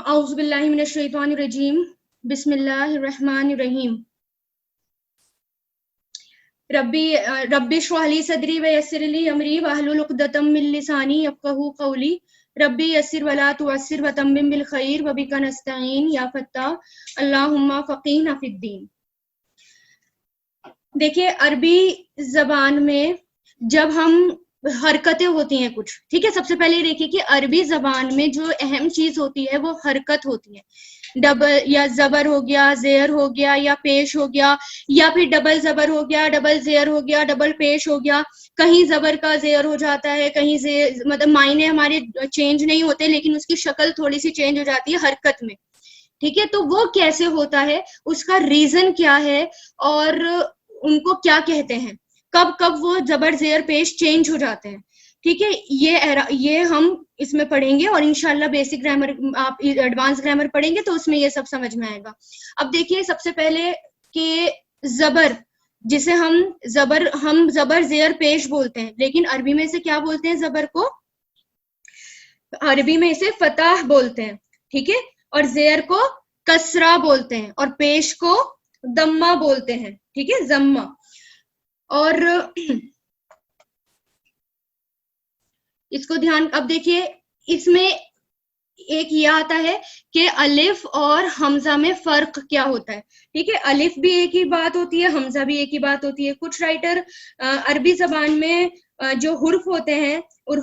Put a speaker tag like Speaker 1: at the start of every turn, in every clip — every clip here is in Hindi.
Speaker 1: औज़ु बिल्लाहि मिनश शैतानिर रजीम बिस्मिल्लाहिर रहमानिर रहीम रब्बी इश्रह ली सदरी व यस्सिर ली अमरी वहलुल उक़दतम मिन लिसानी यफ़क़हू क़ौली रब्बी यस्सिर वला तुअस्सिर व तम्मिम बिल खैर व बिका नस्तईन या फत्ताह अल्लाहुम्मा फ़क़ीहना फ़िद्दीन। देखिए, अरबी ज़बान में जब हम हरकतें होती हैं कुछ, ठीक है, सबसे पहले देखिए कि अरबी ज़बान में जो अहम चीज़ होती है वो हरकत होती है। डबल या ज़बर हो गया, ज़ेर हो गया या पेश हो गया, या फिर डबल ज़बर हो गया, डबल ज़ेर हो गया, डबल पेश हो गया। कहीं ज़बर का ज़ेर हो जाता है, कहीं मतलब मायने हमारे चेंज नहीं होते, लेकिन उसकी शक्ल थोड़ी-सी चेंज हो जाती है हरकत में। ठीक है, तो वो कैसे होता है, उसका रीज़न क्या है और उनको क्या कहते हैं, कब कब वो जबर जेर पेश चेंज हो जाते हैं। ठीक है, ये हम इसमें पढ़ेंगे और इंशाल्लाह बेसिक ग्रामर, आप एडवांस ग्रामर पढ़ेंगे तो उसमें ये सब समझ में आएगा। अब देखिए, सबसे पहले कि जबर, जिसे हम जबर जेर पेश बोलते हैं, लेकिन अरबी में से क्या बोलते हैं जबर को? अरबी में इसे फतह बोलते हैं, ठीक है, और जेर को कसरा बोलते हैं और पेश को दम्मा बोलते हैं, ठीक है, जम्मा। और इसको ध्यान, अब देखिए इसमें एक ये आता है कि अलिफ और हमजा में फर्क क्या होता है। ठीक है, अलिफ भी एक ही बात होती है, हमजा भी एक ही बात होती है। कुछ राइटर अरबी जबान में जो हुर्फ होते हैं और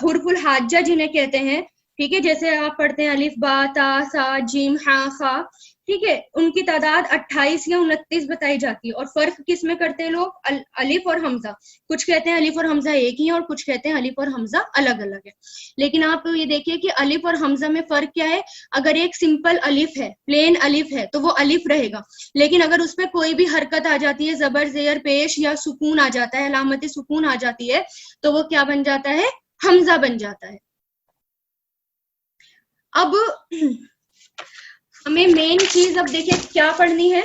Speaker 1: हुर्फुल हाजा जिन्हें कहते हैं, ठीक है, जैसे आप पढ़ते हैं अलिफ बा ता सा जीम हा खा, ठीक है, उनकी तादाद 28 या 29 बताई जाती है। और फर्क किस में करते हैं लोग? अलिफ और हमजा। कुछ कहते हैं अलिफ और हमजा एक ही है और कुछ कहते हैं अलिफ और हमजा अलग अलग है। लेकिन आप ये देखिए कि अलिफ और हमजा में फर्क क्या है। अगर एक सिंपल अलिफ है, प्लेन अलिफ है, तो वो अलिफ रहेगा, लेकिन अगर उसपे कोई भी हरकत आ जाती है, जबर जेर पेश या सुकून आ जाता है, अलामत सुकून आ जाती है, तो वो क्या बन जाता है? हमजा बन जाता है। अब हमें मेन चीज अब देखिए क्या पढ़नी है,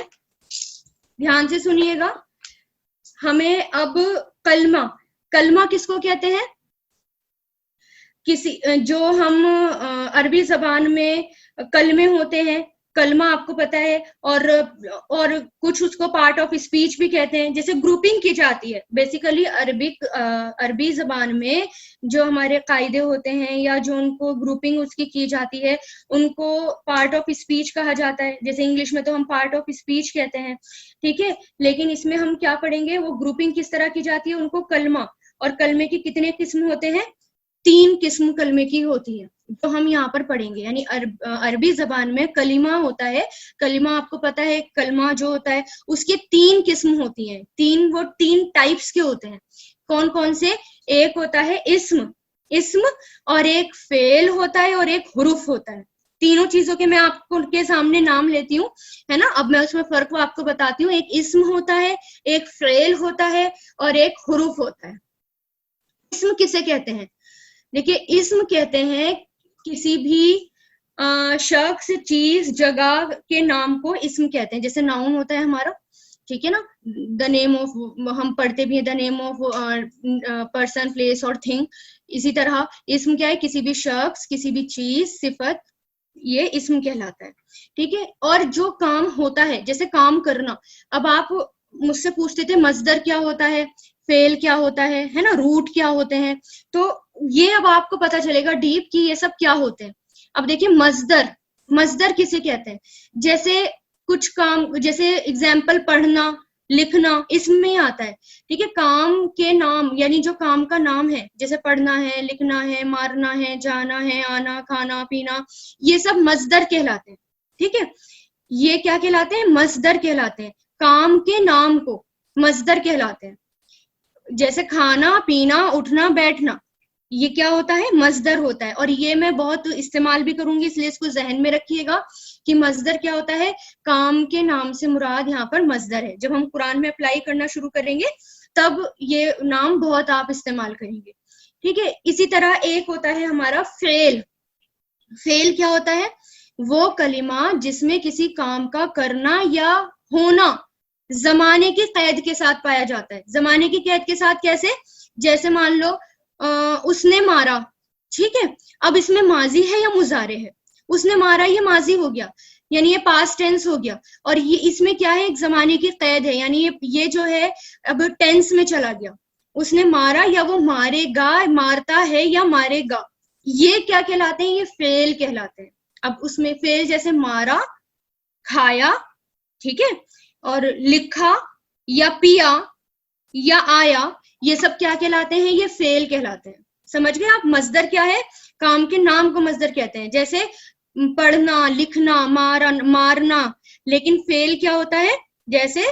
Speaker 1: ध्यान से सुनिएगा। हमें अब कलमा किसको कहते हैं? किसी जो हम अरबी जबान में कलमे होते हैं, कलमा आपको पता है, और कुछ उसको पार्ट ऑफ स्पीच भी कहते हैं, जैसे ग्रुपिंग की जाती है। बेसिकली अरबी जबान में जो हमारे कायदे होते हैं या जो उनको ग्रुपिंग उसकी की जाती है, उनको पार्ट ऑफ स्पीच कहा जाता है। जैसे इंग्लिश में तो हम पार्ट ऑफ स्पीच कहते हैं, ठीक है, लेकिन इसमें हम क्या पढ़ेंगे, वो ग्रुपिंग किस तरह की जाती है, उनको कलमा। और कलमे की कितने किस्म होते हैं? 3 किस्म कलमे की होती है, तो हम यहाँ पर पढ़ेंगे। यानी अरबी जबान में कलिमा होता है, कलिमा आपको पता है, कलमा जो होता है उसके 3 किस्म होती हैं, वो 3 टाइप्स के होते हैं। कौन कौन से? एक होता है इस्म, और एक फेल होता है, और एक हुरूफ होता है। तीनों चीजों के मैं आपको के सामने नाम लेती हूँ, है ना। अब मैं उसमें फर्क को आपको बताती हूँ। एक इस्म होता है, एक फेल होता है, और एक हुरूफ होता है। इस्म किसे कहते हैं? देखिए, इस्म कहते हैं किसी भी शख्स, चीज, जगह के नाम को इस्म कहते हैं। जैसे नाउन होता है हमारा, ठीक है ना, द नेम ऑफ, हम पढ़ते भी है the name of person, place और थिंग। इसी तरह इस्म क्या है? किसी भी शख्स, किसी भी चीज, सिफत, ये इस्म कहलाता है, ठीक है। और जो काम होता है, जैसे काम करना, अब आप मुझसे पूछते थे मजदर क्या होता है, फेल क्या होता है ना, रूट क्या होते हैं, तो ये अब आपको पता चलेगा डीप कि ये सब क्या होते हैं। अब देखिए, मजदर किसे कहते हैं? जैसे कुछ काम, जैसे एग्जाम्पल पढ़ना, लिखना, इसमें आता है, ठीक है। काम के नाम, यानी जो काम का नाम है, जैसे पढ़ना है, लिखना है, मारना है, जाना है, आना, खाना, पीना, ये सब मजदर कहलाते हैं, ठीक है। ये क्या कहलाते हैं? मजदर कहलाते हैं। काम के नाम को मजदर कहलाते हैं। जैसे खाना, पीना, उठना, बैठना, ये क्या होता है? मजदर होता है। और ये मैं बहुत इस्तेमाल भी करूंगी, इसलिए इसको जहन में रखिएगा कि मजदर क्या होता है। काम के नाम से मुराद यहाँ पर मजदर है। जब हम कुरान में अप्लाई करना शुरू करेंगे तब ये नाम बहुत आप इस्तेमाल करेंगे, ठीक है। इसी तरह एक होता है हमारा फेल क्या होता है? वो कलिमा जिसमें किसी काम का करना या होना जमाने की कैद के साथ पाया जाता है। जमाने की कैद के साथ कैसे? जैसे मान लो उसने मारा, ठीक है, अब इसमें माजी है या मुजारे है? उसने मारा, ये माजी हो गया, यानी ये पास्ट टेंस हो गया। और ये इसमें क्या है, एक जमाने की कैद है, यानी ये जो है अब टेंस में चला गया। उसने मारा या वो मारेगा, मारता है या मारेगा, ये क्या कहलाते हैं, ये फेल कहलाते हैं। अब उसमें फेल जैसे मारा, खाया, ठीक है, और लिखा या पिया या आया, ये सब क्या कहलाते हैं, ये फेल कहलाते हैं। समझ गए आप? मजदर क्या है, काम के नाम को मजदर कहते हैं, जैसे पढ़ना, लिखना, मारना। लेकिन फेल क्या होता है, जैसे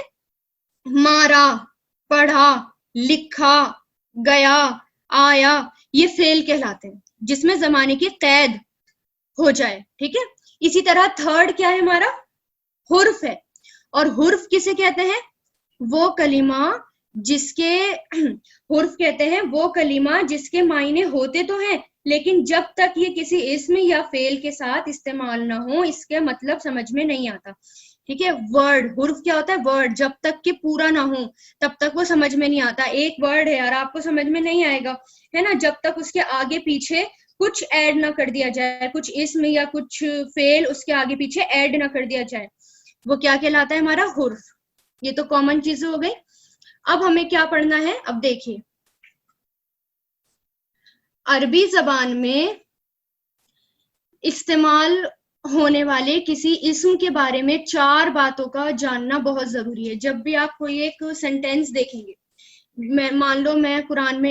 Speaker 1: मारा, पढ़ा, लिखा, गया, आया, ये फेल कहलाते हैं, जिसमें जमाने की कैद हो जाए, ठीक है। इसी तरह थर्ड क्या है हमारा, हुर्फ है। और हुर्फ किसे कहते हैं, वो कलिमा जिसके हुर्फ कहते हैं वो कलिमा जिसके मायने होते तो हैं, लेकिन जब तक ये किसी इस्म या फेल के साथ इस्तेमाल ना हो, इसके मतलब समझ में नहीं आता, ठीक है। वर्ड, हुर्फ क्या होता है, वर्ड, जब तक कि पूरा ना हो तब तक वो समझ में नहीं आता। एक वर्ड है और आपको समझ में नहीं आएगा, है ना, जब तक उसके आगे पीछे कुछ ऐड ना कर दिया जाए, कुछ इस्म या कुछ फेल उसके आगे पीछे ऐड ना कर दिया जाए, वो क्या कहलाता है, हमारा हुर्फ। ये तो कॉमन चीजें हो गई। अब हमें क्या पढ़ना है, अब देखिए, अरबी जबान में इस्तेमाल होने वाले किसी इस्म के बारे में 4 बातों का जानना बहुत जरूरी है। जब भी आप कोई एक सेंटेंस देखेंगे, मैं मान लो मैं कुरान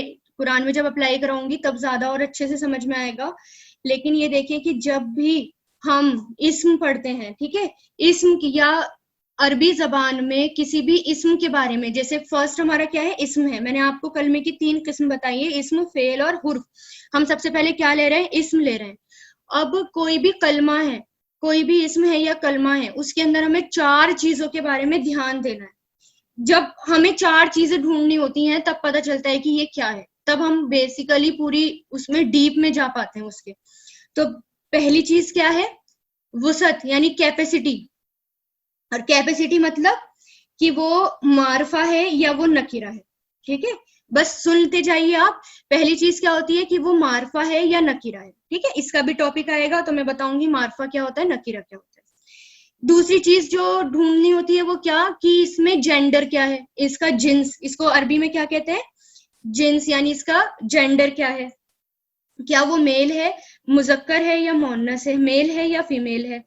Speaker 1: में जब अप्लाई कराऊंगी तब ज्यादा और अच्छे से समझ में आएगा। लेकिन ये देखिए कि जब भी हम इस्म पढ़ते हैं, ठीक है, इस्म या अरबी जबान में किसी भी इस्म के बारे में, जैसे फर्स्ट हमारा क्या है, इस्म है। मैंने आपको कलमे की 3 किस्म बताई है, इस्म, फेल और हुर्फ। हम सबसे पहले क्या ले रहे हैं, इस्म ले रहे हैं। अब कोई भी कलमा है, कोई भी इस्म है या कलमा है, उसके अंदर हमें 4 चीजों के बारे में ध्यान देना है। जब हमें 4 चीजें ढूंढनी होती हैं तब पता चलता है कि ये क्या है, तब हम बेसिकली पूरी उसमें डीप में जा पाते हैं उसके। तो पहली चीज क्या है, वुसत यानी कैपेसिटी। और कैपेसिटी मतलब कि वो मारफा है या वो नकीरा है, ठीक है। बस सुनते जाइए आप। पहली चीज क्या होती है कि वो मारफा है या नकीरा है, ठीक है। इसका भी टॉपिक आएगा तो मैं बताऊंगी मारफा क्या होता है, नकीरा क्या होता है। दूसरी चीज जो ढूंढनी होती है वो क्या, कि इसमें जेंडर क्या है, इसका जिन्स, इसको अरबी में क्या कहते हैं, जिन्स, यानी इसका जेंडर क्या है, क्या वो मेल है, मुजक्कर है या मोन्नस है, मेल है या फीमेल है,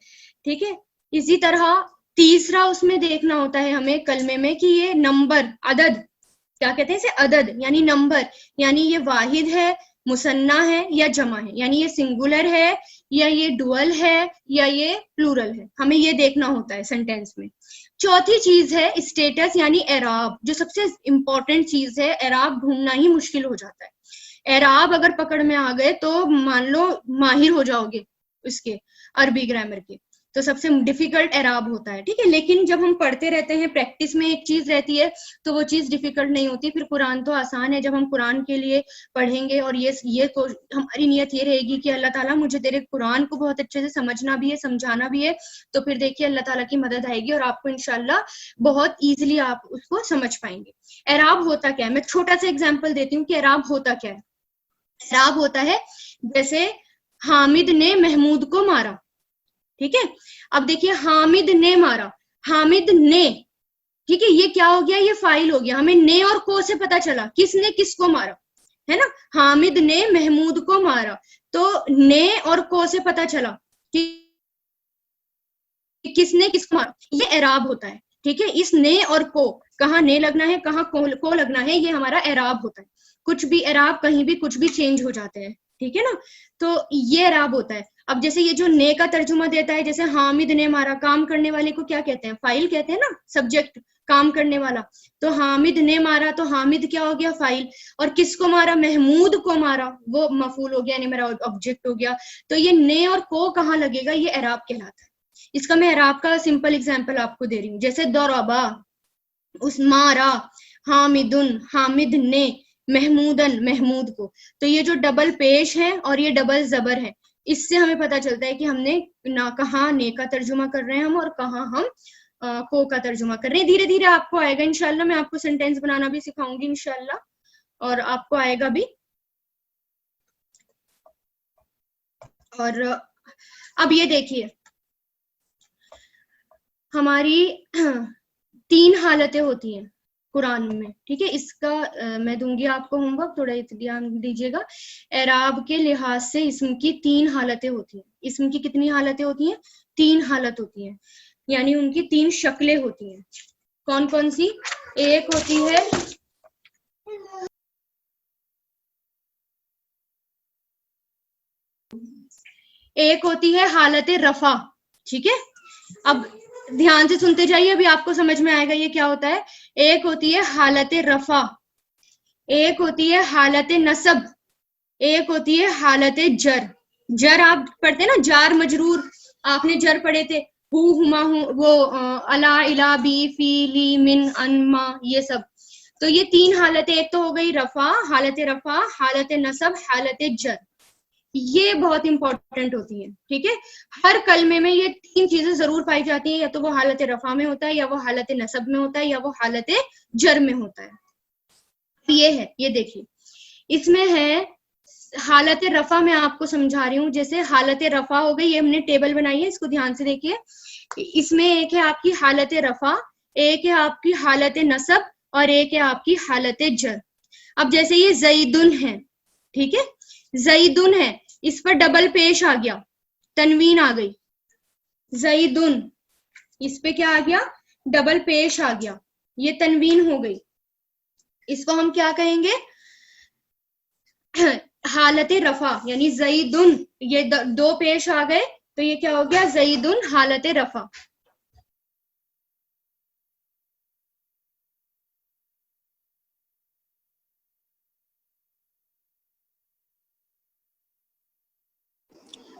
Speaker 1: ठीक है। इसी तरह तीसरा उसमें देखना होता है हमें कलमे में कि ये नंबर, अदद, क्या कहते हैं इसे, अदद यानी नंबर, यानी ये वाहिद है, मुसन्ना है या जमा है, यानी ये सिंगुलर है या ये डुअल है या ये प्लूरल है, हमें ये देखना होता है सेंटेंस में। चौथी चीज है स्टेटस यानी एराब, जो सबसे इंपॉर्टेंट चीज है, एराब ढूंढना ही मुश्किल हो जाता है। एराब अगर पकड़ में आ गए तो मान लो माहिर हो जाओगे उसके, अरबी ग्रामर के। तो सबसे डिफिकल्ट एराब होता है, ठीक है। लेकिन जब हम पढ़ते रहते हैं, प्रैक्टिस में एक चीज रहती है तो वो चीज डिफिकल्ट नहीं होती। फिर कुरान तो आसान है, जब हम कुरान के लिए पढ़ेंगे और ये तो हमारी नियत ये रहेगी कि अल्लाह ताला मुझे तेरे कुरान को बहुत अच्छे से समझना भी है, समझाना भी है, तो फिर देखिए अल्लाह ताला की मदद आएगी और आपको इंशाल्लाह बहुत ईजिली आप उसको समझ पाएंगे। एराब होता क्या है, मैं छोटा सा एग्जाम्पल देती हूँ कि एराब होता क्या है। एराब होता है जैसे हामिद ने महमूद को मारा, ठीक है। अब देखिए हामिद ने मारा, हामिद ने, ठीक है, ये क्या हो गया, ये फाइल हो गया। हमें ने और को से पता चला किसने किसको मारा, है ना। हामिद ने महमूद को मारा, तो ने और को से पता चला कि किसने किसको मारा, ये एराब होता है, ठीक है। इस ने और को, कहाँ ने लगना है कहाँ को लगना है, ये हमारा एराब होता है। कुछ भी एराब कहीं भी कुछ भी चेंज हो जाते हैं, ठीक है ना। तो ये एराब होता है। अब जैसे ये जो ने का तर्जुमा देता है, जैसे हामिद ने मारा, काम करने वाले को क्या कहते हैं, फाइल कहते हैं ना, सब्जेक्ट काम करने वाला। तो हामिद ने मारा, तो हामिद क्या हो गया, फाइल। और किसको मारा, महमूद को मारा, वो मफूल हो गया, यानी मेरा ऑब्जेक्ट हो गया। तो ये ने और को कहाँ लगेगा, ये एराब कहलाता है। इसका मैं एराब का सिंपल एग्जाम्पल आपको दे रही हूँ, जैसे दौराबा, उस मारा, हामिदुन, हामिद ने, महमूदन, महमूद को। तो ये जो डबल पेश है और ये डबल जबर है, इससे हमें पता चलता है कि हमने ना कहाँ ने का तर्जुमा कर रहे हैं हम, और कहाँ हम को का तर्जुमा कर रहे हैं। धीरे धीरे आपको आएगा इंशाल्लाह, मैं आपको सेंटेंस बनाना भी सिखाऊंगी इंशाल्लाह, और आपको आएगा भी। और अब ये देखिए हमारी 3 हालतें होती हैं कुरान में, ठीक है। इसका मैं दूंगी आपको होमवर्क, थोड़ा ध्यान दीजिएगा। एराब के लिहाज से इसम की 3 हालतें होती हैं। इसम की कितनी हालतें होती हैं? 3 हालत होती हैं, यानी उनकी 3 शक्लें होती हैं। कौन कौन सी? एक होती है हालत रफा, ठीक है। अब ध्यान से सुनते जाइए, अभी आपको समझ में आएगा ये क्या होता है। एक होती है हालत रफा, एक होती है हालत नसब, एक होती है हालत जर। जर आप पढ़ते ना, जार मजरूर, आपने जर पढ़े थे, हु हुमा हु, वो अला इला बी फी ली मिन अनमा, ये सब। तो ये 3 हालतें, एक तो हो गई रफा, हालत नसब, हालत जर। ये बहुत इंपॉर्टेंट होती है, ठीक है। हर कलमे में ये 3 चीजें जरूर पाई जाती है, या तो वो हालत रफा में होता है, या वो हालत नसब में होता है, या वो हालत जर में होता है। ये है, ये देखिए इसमें है हालत रफा। मैं आपको समझा रही हूँ। जैसे हालत रफा हो गई, ये हमने टेबल बनाई है, इसको ध्यान से देखिए। इसमें एक है आपकी हालत रफा, एक है आपकी हालत नसब, और एक है आपकी हालत जर। अब जैसे ये जईदुन है, ठीक है, जईदुन है, इस पर डबल पेश आ गया, तनवीन आ गई। जईदुन, इस पे क्या आ गया? डबल पेश आ गया, ये तनवीन हो गई। इसको हम क्या कहेंगे? हालत रफा, यानी जईदुन, ये 2 पेश आ गए, तो ये क्या हो गया? जईदुन हालत रफा।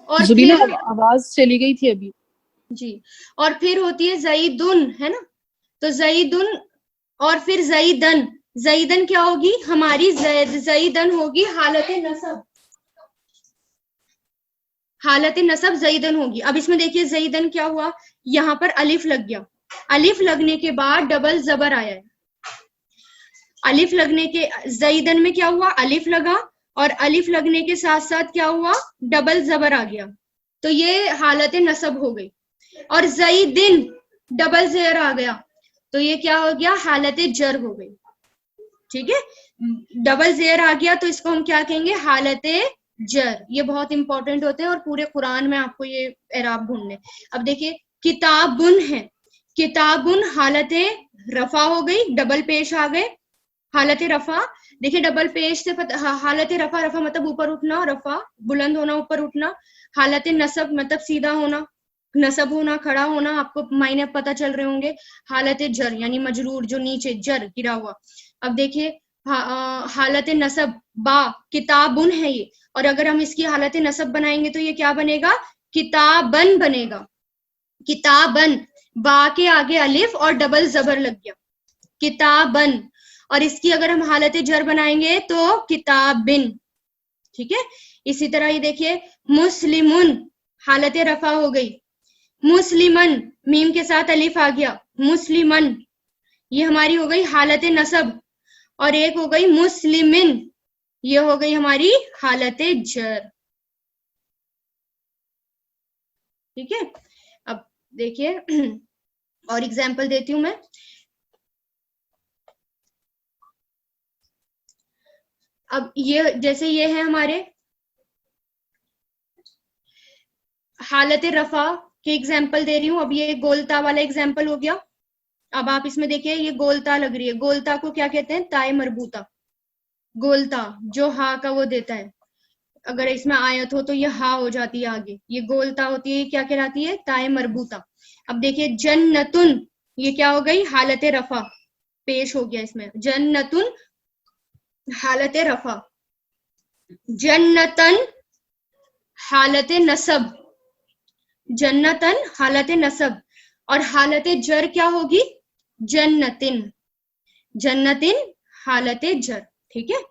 Speaker 1: और
Speaker 2: जुबीना
Speaker 1: फिर
Speaker 2: आवाज चली गई थी अभी
Speaker 1: जी। और फिर होती है जईदुन, है ना, तो जईदुन, और फिर जईदन। जईदन क्या होगी हमारी? जईदन होगी हालत नसब, हालत नसब जईदन होगी। अब इसमें देखिए जईदन क्या हुआ, यहाँ पर अलिफ लग गया, अलिफ लगने के बाद डबल जबर आया है। अलिफ लगने के, जईदन में क्या हुआ? अलिफ लगा, और अलिफ लगने के साथ साथ क्या हुआ? डबल जबर आ गया, तो ये हालत नसब हो गई। और जईदिन डबल जेर आ गया, तो ये क्या हो गया? हालत जर हो गई, ठीक है। डबल जेर आ गया तो इसको हम क्या कहेंगे? हालत जर। ये बहुत इंपॉर्टेंट होते हैं, और पूरे कुरान में आपको ये एराब ढूंढने। अब देखिए किताबुन है, किताबुन हालत रफा हो गई, डबल पेश आ गए, हालत रफा। देखिए डबल पेश से हालत रफा, रफा मतलब ऊपर उठना, रफा बुलंद होना, ऊपर उठना। हालत नसब मतलब सीधा होना, नसब होना, खड़ा होना, आपको मायने पता चल रहे होंगे। हालत जर यानी मजरूर, जो नीचे जर गिरा हुआ। अब देखिए हालत नसब, बा, किताबुन है ये, और अगर हम इसकी हालत नसब बनाएंगे तो ये क्या बनेगा? किताबन बनेगा, किताबन। बा के आगे अलिफ और डबल जबर लग गया, किताबन। और इसकी अगर हम हालत जर बनाएंगे तो किताबिन, ठीक है। इसी तरह ये देखिए मुस्लिमुन, हालत रफा हो गई। मुस्लिमन, मीम के साथ अलिफ आ गया, मुस्लिमन, ये हमारी हो गई हालत नसब। और एक हो गई मुस्लिमिन, ये हो गई हमारी हालत जर, ठीक है। अब देखिए और एग्जाम्पल देती हूं मैं। अब ये जैसे ये है हमारे हालत रफा के एग्जाम्पल दे रही हूं। अब ये गोलता वाला एग्जाम्पल हो गया। अब आप इसमें देखिए ये गोलता लग रही है, गोलता को क्या कहते हैं? ताए मरबूता। गोलता जो हा का वो देता है, अगर इसमें आयत हो तो ये हा हो जाती है आगे, ये गोलता होती है, क्या कहलाती है? ताए मरबूता। अब देखिए जन्नतुन, ये क्या हो गई? हालत रफा पेश हो गया इसमें, जन्नतुन हालत रफा। जन्नतन हालत नसब, जन्नतन हालत नसब। और हालत जर क्या होगी? जन्नतिन, जन्नतिन हालत जर, ठीक है।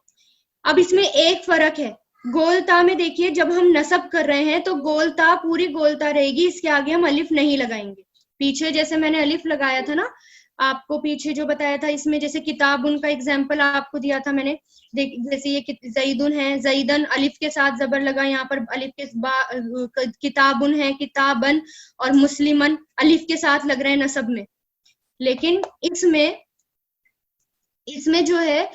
Speaker 1: अब इसमें एक फर्क है, गोलता में देखिए जब हम नसब कर रहे हैं तो गोलता पूरी गोलता रहेगी, इसके आगे हम अलिफ नहीं लगाएंगे। पीछे जैसे मैंने अलिफ लगाया था ना, आपको पीछे जो बताया था इसमें, जैसे किताबुन का एग्जाम्पल आपको दिया था मैंने, जैसे ये जईदुन है, जईदन अलिफ के साथ जबर लगा, यहाँ पर अलिफ के किताबुन है, किताबन, और मुस्लिमन अलिफ के साथ लग रहे हैं नसब में। लेकिन इसमें जो है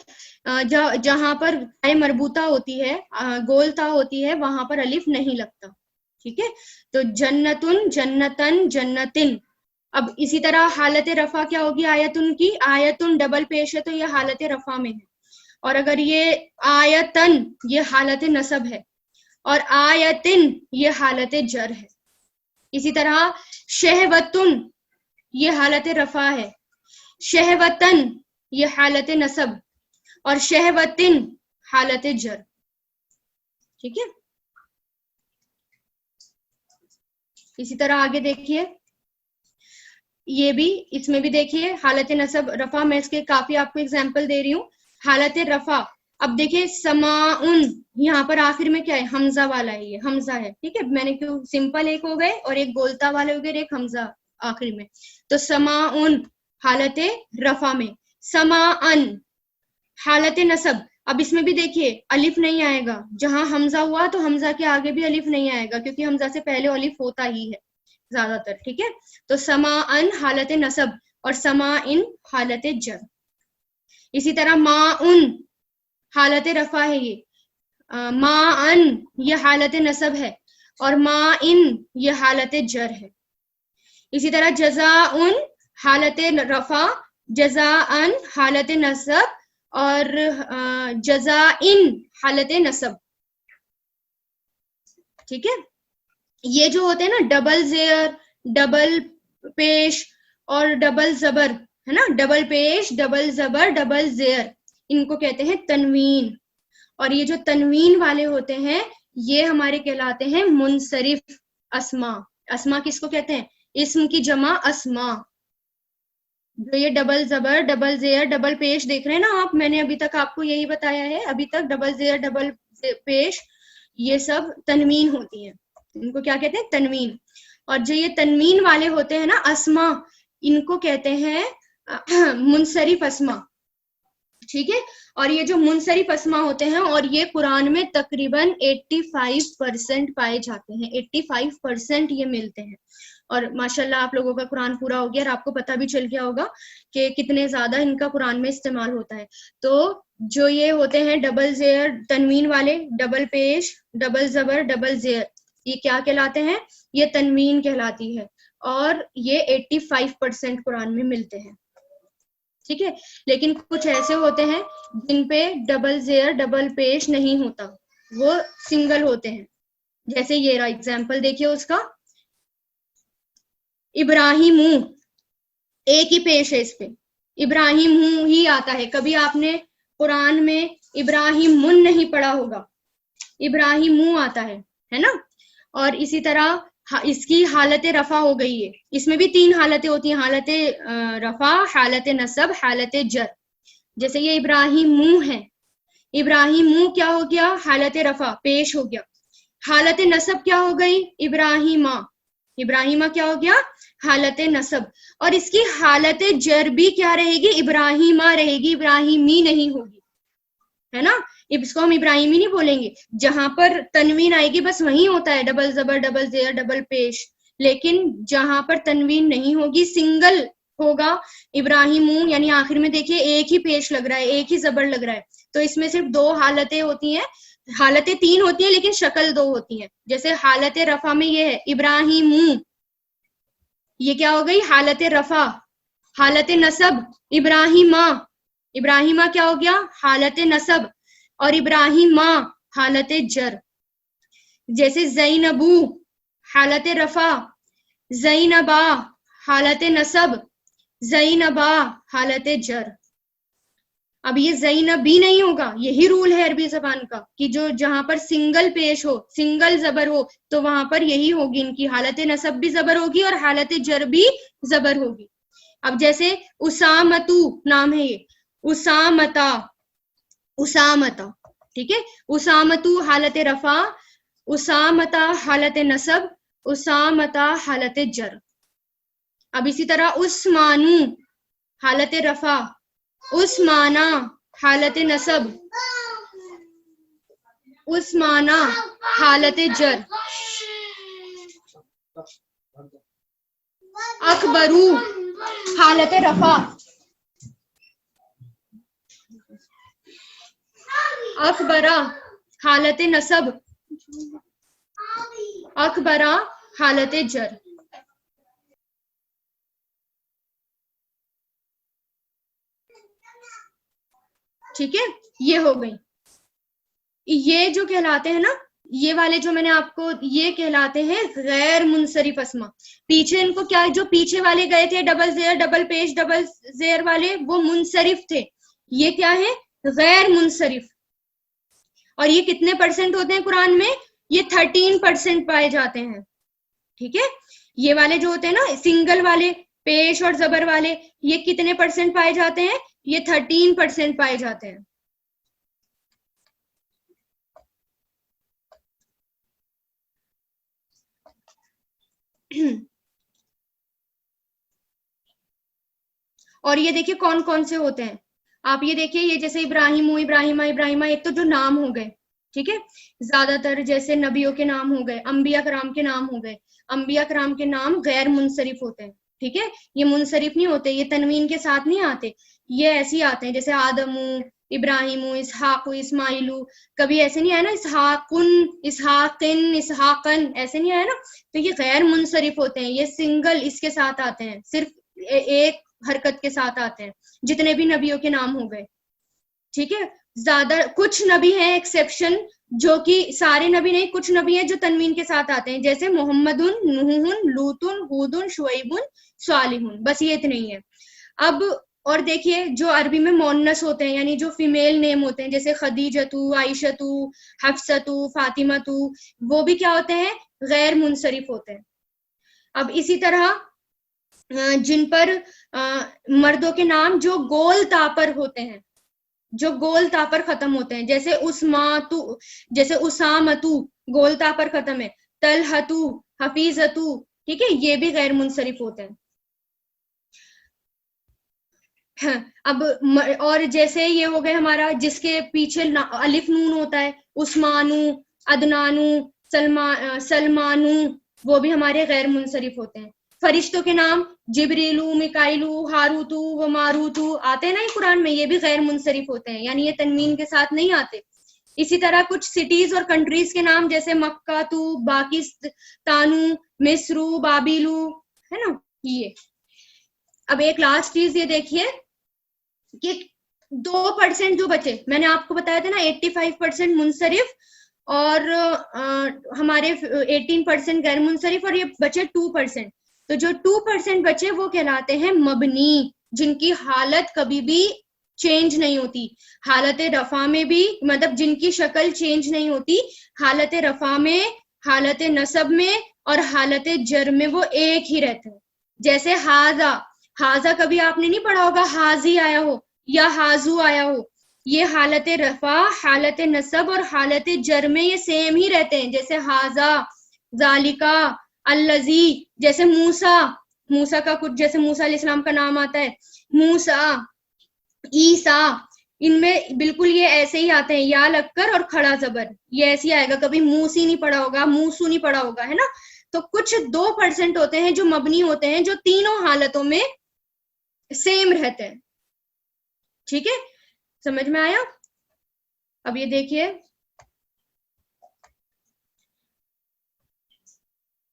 Speaker 1: जहां पर मरबूता होती है, गोलता होती है, वहां पर अलिफ नहीं लगता। ठीक है, तो जन्नतुन, जन्नतन, जन्नतिन। अब इसी तरह हालत रफा क्या होगी आयतुन की, आयतुन डबल पेश है तो ये हालत रफा में है, और अगर ये आयतन ये हालत नसब है, और आयतिन ये हालत जर है। इसी तरह शहवतुन ये हालत रफा है, शहवतन ये हालत नसब, और शहवतिन हालत जर। ठीक है, इसी तरह आगे देखिए, ये भी, इसमें भी देखिए हालत नसब रफा, मैं इसके काफी आपको एग्जांपल दे रही हूँ। हालत रफा, अब देखिए समाउन, यहाँ पर आखिर में क्या है, हमजा वाला है, ये हमजा है। ठीक है, मैंने क्यों, सिंपल एक हो गए और एक गोलता वाले हो गए, एक हमजा आखिर में, तो समाउन हालत रफा में, समाअन हालत नसब। अब इसमें भी देखिए अलिफ नहीं आएगा, जहां हमजा हुआ तो हमजा के आगे भी अलिफ नहीं आएगा, क्योंकि हमजा से पहले अलिफ होता ही है ज्यादातर। ठीक है, तो समाअन हालत नसब और समाइन हालत जर। इसी तरह माउन हालत रफा है, ये माअन ये हालत नसब है, और माइन ये हालत जर है। इसी तरह जज़ाउन हालत रफा, जज़ाअन हालत नसब, और जज़ाइन हालत नसब। ठीक है, ये जो होते हैं ना डबल जेयर, डबल पेश और डबल जबर, है ना, डबल पेश, डबल जबर, डबल जेयर, इनको कहते हैं तनवीन। और ये जो तनवीन वाले होते हैं ये हमारे कहलाते हैं मुनसरिफ अस्मा। अस्मा किसको कहते हैं, इस्म की जमा अस्मा। जो ये डबल जबर, डबल जेयर, डबल पेश देख रहे हैं ना आप, मैंने अभी तक आपको यही बताया है, अभी तक डबल जेयर, डबल पेश, ये सब तनवीन होती हैं, इनको क्या कहते हैं, तनवीन। और जो ये तनवीन वाले होते हैं ना अस्मा, इनको कहते हैं मुनसरिफ अस्मा। ठीक है, और ये जो मुनसरिफ अस्मा होते हैं, और ये कुरान में तकरीबन 85% पाए जाते हैं, 85% ये मिलते हैं। और माशाल्लाह आप लोगों का कुरान पूरा हो गया और आपको पता भी चल गया होगा कि कितने ज्यादा इनका कुरान में इस्तेमाल होता है। तो जो ये होते हैं डबल जेयर तनवीन वाले, डबल पेश, डबल जबर, डबल जेयर, ये क्या कहलाते हैं, ये तनवीन कहलाती है, और ये 85% कुरान में मिलते हैं। ठीक है, लेकिन कुछ ऐसे होते हैं जिन पे डबल जेयर, डबल पेश नहीं होता, वो सिंगल होते हैं। जैसे ये रहा एग्जाम्पल, देखिए उसका, इब्राहिमू, एक ही पेश है इस पे, इब्राहिमू ही आता है। कभी आपने कुरान में इब्राहिमुन नहीं पढ़ा होगा, इब्राहिमू आता है ना। और इसी तरह इसकी हालत रफा हो गई है, इसमें भी 3 हालतें होती हैं, हालत रफा, हालत नसब, हालत जर। जैसे ये इब्राहिमू है, इब्राहिमू क्या हो गया, हालत रफा पेश हो गया। हालत नसब क्या हो गई, इब्राहिमा, इब्राहिमा क्या हो गया, हालत नसब। और इसकी हालत जर भी क्या रहेगी, इब्राहिमा रहेगी, इब्राहिमी नहीं होगी, है ना। इसको हम इब्राहिमी नहीं बोलेंगे, जहां पर तनवीन आएगी बस वही होता है, डबल जबर, डबल जेयर, डबल पेश। लेकिन जहां पर तनवीन नहीं होगी, सिंगल होगा, इब्राहिमू, यानी आखिर में देखिए एक ही पेश लग रहा है, एक ही जबर लग रहा है, तो इसमें सिर्फ 2 हालतें होती हैं, हालतें 3 होती हैं लेकिन शक्ल 2 होती हैं। जैसे हालत रफा में ये है इब्राहिमू, ये क्या हो गई, हालत रफा। हालत नसब इब्राहिमा, इब्राहिमा क्या हो गया, हालत नसब। और इब्राहिमा हालत जर। जैसे ज़ैनबू हालत रफा, ज़ैनबा हालत नसब, ज़ैनबा हालत जर। अब ये ज़ैनबी नहीं होगा, यही रूल है अरबी ज़बान का कि जो जहां पर सिंगल पेश हो, सिंगल जबर हो, तो वहां पर यही होगी, इनकी हालत नसब भी जबर होगी और हालत जर भी जबर होगी। अब जैसे उसामतू नाम है ये, उसामता, उसामता, ठीक है, उसामतू हालत रफा, उसामता हालत नसब, उसामता हालत जर। अब इसी तरह उस्मानू हालत रफा, उस्माना हालत नसब, उस्माना हालत जर, अकबरू हालत रफा, अकबरा हालत नसब, अकबरा हालत जर। ठीक है, ये हो गई। ये जो कहलाते हैं ना, ये वाले जो मैंने आपको, ये कहलाते हैं गैर मुनसरिफ अस्मा। पीछे इनको क्या, जो पीछे वाले गए थे डबल जेर, डबल पेश, डबल जेर वाले, वो मुनसरिफ थे। ये क्या है, गैर मुनसरिफ। और ये कितने परसेंट होते हैं कुरान में, ये 13% पाए जाते हैं। ठीक है, ये वाले जो होते हैं ना सिंगल वाले, पेश और जबर वाले, ये कितने परसेंट पाए जाते हैं, ये 13% पाए जाते हैं। और ये देखिए कौन कौन से होते हैं, आप ये देखिए, ये जैसे इब्राहिम, इब्राहिमा, इब्राहिमा, एक तो जो नाम हो गए, ठीक है, ज्यादातर जैसे नबियों के नाम हो गए, अंबिया कराम के नाम हो गए, अंबिया कराम के नाम गैर मुनसरिफ होते हैं। ठीक है, ये मुनसरिफ नहीं होते, ये तनवीन के साथ नहीं आते, ये ऐसे ही आते हैं, जैसे आदमू, इब्राहिमू, इसहाकू, इस्माइलू, कभी ऐसे नहीं आया ना, इसहाकुन, इसहाकिन, इसहाकन, ऐसे नहीं आया ना, तो ये गैर मुनसरिफ होते हैं, ये सिंगल इसके साथ आते हैं, सिर्फ एक हरकत के साथ आते हैं, जितने भी नबियों के नाम हो गए। ठीक है, ज्यादा कुछ नबी हैं एक्सेप्शन, जो कि सारे नबी नहीं, कुछ नबी हैं जो तनवीन के साथ आते हैं, जैसे मोहम्मदुन, नूहुन, लूतुन, हूदुन, शुएबुन, सालिहुन, बस ये इतने ही है। अब और देखिए जो अरबी में मोन्नस होते हैं, यानी जो फीमेल नेम होते हैं, जैसे खदीजतु, आयशतु, हफ्सतु, फातिमतु, वो भी क्या होते हैं, गैर मुनसरिफ होते हैं। अब इसी तरह जिन पर मर्दों के नाम जो गोल ता पर होते हैं, जो गोल ता पर खत्म होते हैं, जैसे उस्मातु, जैसे उसामतु गोल ता पर खत्म है, तलहतु, हफीजतु, ठीक है, ये भी गैर मुनसरिफ होते हैं। अब और जैसे ये हो गए हमारा, जिसके पीछे अलिफ नून होता है, उस्मानु, अदनानु, सलमानु, वो भी हमारे गैर मुनसरिफ होते हैं। फरिश्तों के नाम जिब्रीलू, मिकाइलू, हारूतू व मारूतू आते हैं ना ये कुरान में, ये भी गैर मुनसरिफ होते हैं, यानी ये तनवीन के साथ नहीं आते। इसी तरह कुछ सिटीज और कंट्रीज के नाम, जैसे मक्का तू, पाकिस्तानू, मिस्रू, बाबिलू, है ना ये। अब एक लास्ट चीज ये देखिए कि 2% जो बचे, मैंने आपको बताया था ना 85% मुनसरिफ और हमारे 18% गैर मुनसरिफ, और ये बचे 2%। तो जो 2% बचे वो कहलाते हैं मबनी, जिनकी हालत कभी भी चेंज नहीं होती, हालत रफा में भी, मतलब जिनकी शक्ल चेंज नहीं होती, हालत रफा में, हालत नसब में और हालत जर में वो एक ही रहते हैं। जैसे हाजा, हाजा कभी आपने नहीं पढ़ा होगा हाजी आया हो या हाजू आया हो, ये हालत रफा, हालत नसब और हालत जर में ये सेम ही रहते हैं। जैसे हाजा, जालिका, अल्लजी, जैसे मूसा, मूसा का कुछ, जैसे मूसा अलैहिस्सलाम का नाम आता है, मूसा, ईसा, इनमें बिल्कुल ये ऐसे ही आते हैं, या लगकर और खड़ा जबर, ये ऐसे ही आएगा, कभी मूसी नहीं पढ़ा होगा, मूसू नहीं पढ़ा होगा, है ना। तो कुछ 2% होते हैं जो मबनी होते हैं, जो तीनों हालतों में सेम रहते हैं। ठीक है, समझ में आया। अब ये देखिए